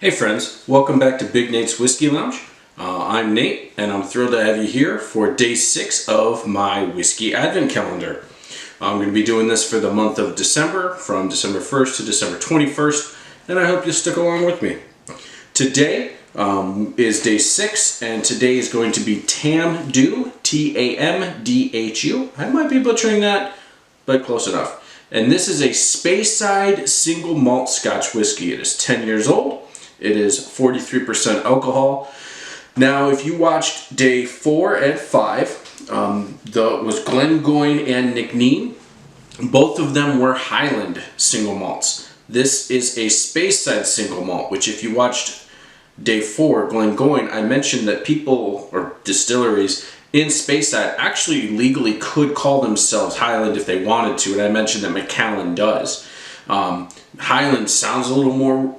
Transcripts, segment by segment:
Hey friends, welcome back to Big Nate's Whiskey Lounge. I'm Nate, and I'm thrilled to have you here for day 6 of my whiskey advent calendar. I'm going to be doing this for the month of December, from December 1st to December 21st, and I hope you'll stick along with me. Today is day 6, and today is going to be Tamdhu, T-A-M-D-H-U. I might be butchering that, but close enough. And this is a Speyside single malt Scotch whiskey. It is 10 years old. It is 43% alcohol. Now, if you watched day 4 and 5, was Glengoyne and Nicneen. Both of them were Highland single malts. This is a Speyside single malt, which if you watched day 4, Glengoyne, I mentioned that people or distilleries in Speyside actually legally could call themselves Highland if they wanted to, and I mentioned that Macallan does. Highland sounds a little more,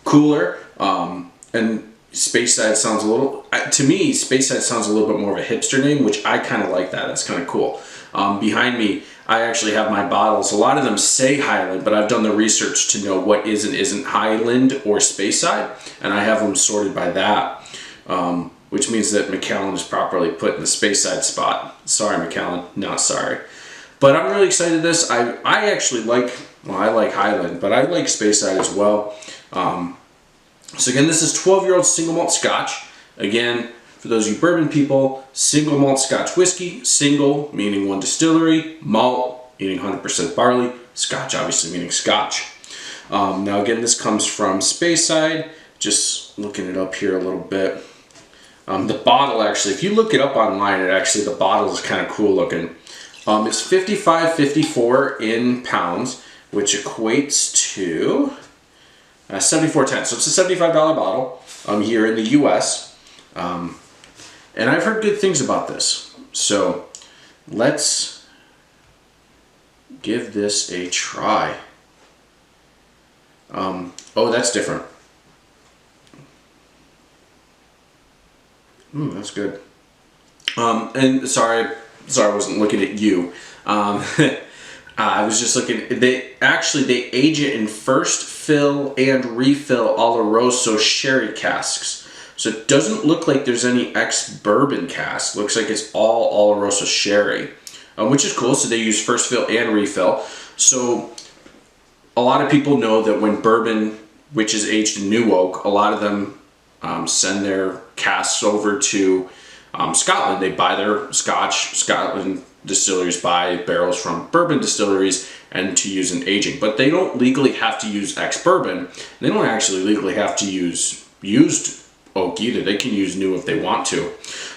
cooler, and Speyside sounds a little, to me, Speyside sounds a little bit more of a hipster name, which I kind of like that. That's kind of cool. Behind me, I actually have my bottles. A lot of them say Highland, but I've done the research to know what is and isn't Highland or Speyside, and I have them sorted by that, which means that Macallan is properly put in the Speyside spot. Sorry, Macallan, not sorry. But I'm really excited to this. I actually like, I like Highland, but I like Speyside as well. So again, this is 12-year-old single malt Scotch. Again, for those of you bourbon people, single malt Scotch whiskey. Single meaning one distillery, malt meaning 100% barley, Scotch obviously meaning Scotch. Now again, this comes from Speyside. Just looking it up here a little bit. The bottle actually, if you look it up online, the bottle is kind of cool looking. It's 55.54 in pounds, which equates to 74.10. So it's a $75 bottle here in the US. And I've heard good things about this. So let's give this a try. Oh, that's different. That's good. And sorry, I wasn't looking at you. I was just looking. They age it in first fill and refill Oloroso sherry casks. So it doesn't look like there's any ex-bourbon cask. Looks like it's all Oloroso sherry, which is cool. So they use first fill and refill. So a lot of people know that when bourbon, which is aged in new oak, a lot of them send their casks over to Scotland. They buy their Scotland distilleries buy barrels from bourbon distilleries and to use in aging, but they don't legally have to use ex-bourbon. They don't actually legally have to use used oak either. They can use new if they want to.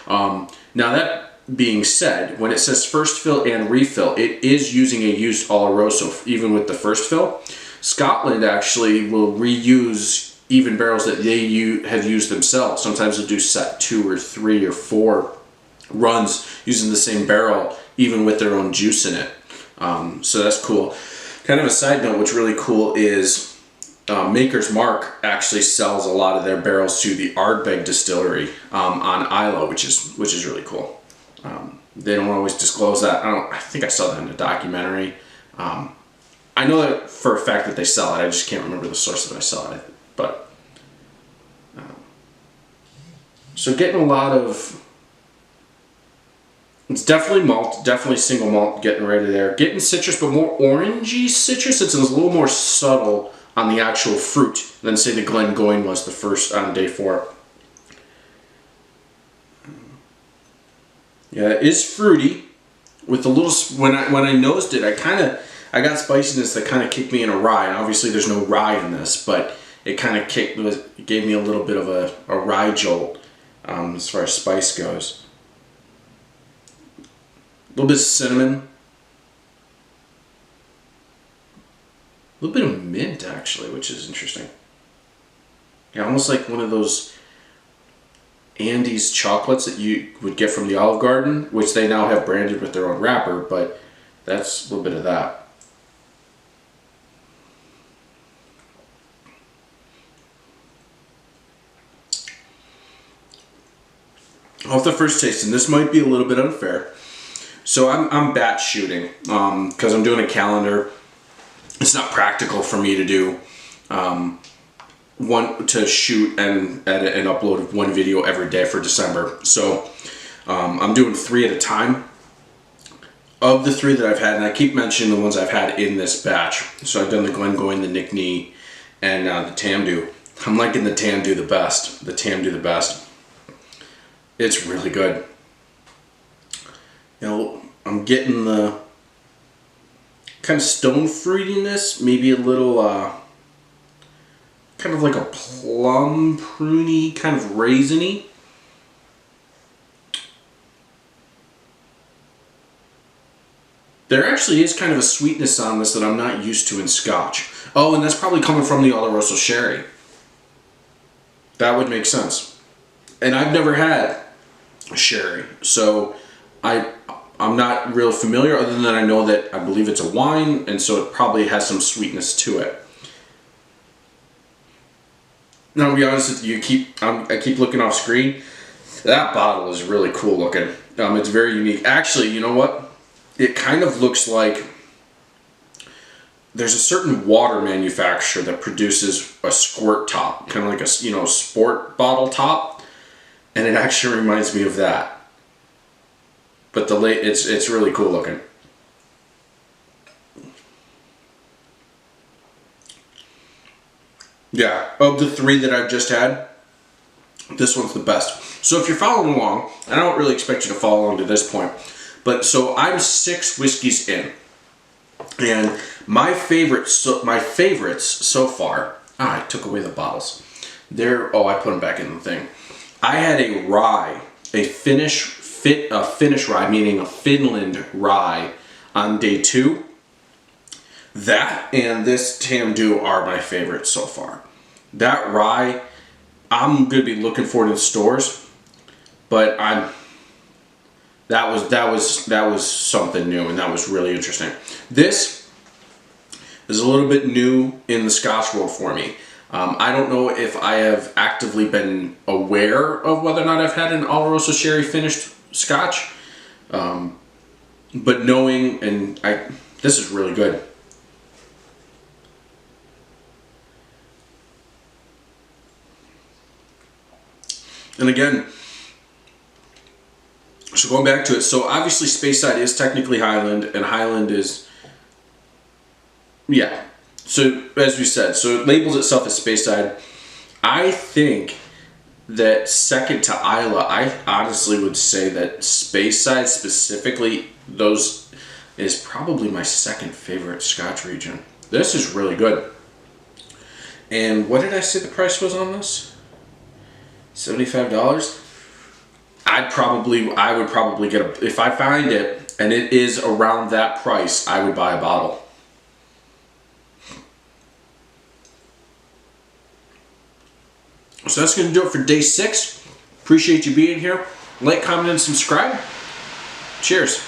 Now that being said, when it says first fill and refill, it is using a used Oloroso even with the first fill. Scotland actually will reuse even barrels that they have used themselves. Sometimes they'll do set 2 or 3 or 4 runs using the same barrel, even with their own juice in it. So that's cool. Kind of a side note, what's really cool is Maker's Mark actually sells a lot of their barrels to the Ardbeg distillery on Isla, which is really cool. They don't always disclose that. I think I saw that in a documentary. I know that for a fact that they sell it. I just can't remember the source that I saw it. But so getting a lot of. It's definitely malt, definitely single malt, getting right there. Getting citrus, but more orangey citrus. It's a little more subtle on the actual fruit than say the Glengoyne was the first on day 4. Yeah, it is fruity with a little. When I nosed it, I got spiciness that kind of kicked me in a rye. And obviously, there's no rye in this, but it kind of gave me a little bit of a rye jolt as far as spice goes. A little bit of cinnamon. A little bit of mint, actually, which is interesting. Yeah, almost like one of those Andes chocolates that you would get from the Olive Garden, which they now have branded with their own wrapper, but that's a little bit of that. Off the first taste, and this might be a little bit unfair. So I'm batch shooting because I'm doing a calendar. It's not practical for me to do to shoot and edit and upload one video every day for December. So I'm doing 3 at a time. Of the 3 that I've had, and I keep mentioning the ones I've had in this batch. So I've done the Glengoyne, the Nick Nee, and the Tamdhu. I'm liking the Tamdhu the best. The Tamdhu the best. It's really good. You know, I'm getting the kind of stone fruitiness, maybe a little kind of like a plum pruny, kind of raisiny. There actually is kind of a sweetness on this that I'm not used to in Scotch. Oh, and that's probably coming from the Oloroso sherry. That would make sense. And I've never had sherry, so I'm not real familiar, other than I know that I believe it's a wine, and so it probably has some sweetness to it. Now, to be honest with you, I keep looking off screen. That bottle is really cool looking. It's very unique. Actually, you know what? It kind of looks like there's a certain water manufacturer that produces a squirt top, kind of like a sport bottle top, and it actually reminds me of that. But it's really cool looking. Yeah, of the 3 that I've just had, this one's the best. So if you're following along, and I don't really expect you to follow along to this point, but so I'm 6 whiskeys in, and my favorites so far. I took away the bottles. I put them back in the thing. I had a rye, a Finnish rye, meaning a Finland rye, on day 2. That and this Tamdhu are my favorites so far. That rye, I'm gonna be looking for it in stores, but that was something new, and that was really interesting. This is a little bit new in the Scotch world for me. I don't know if I have actively been aware of whether or not I've had an Oloroso sherry finished Scotch, but knowing, this is really good. And again, so going back to it, so obviously Speyside is technically Highland, and Highland is, yeah. So as we said, so it labels itself as Speyside. I think that second to Islay, I honestly would say that Speyside specifically, those is probably my second favorite Scotch region. This is really good. And what did I say the price was on this? $75? I would probably get if I find it and it is around that price, I would buy a bottle. So that's going to do it for day 6. Appreciate you being here. Like, comment, and subscribe. Cheers.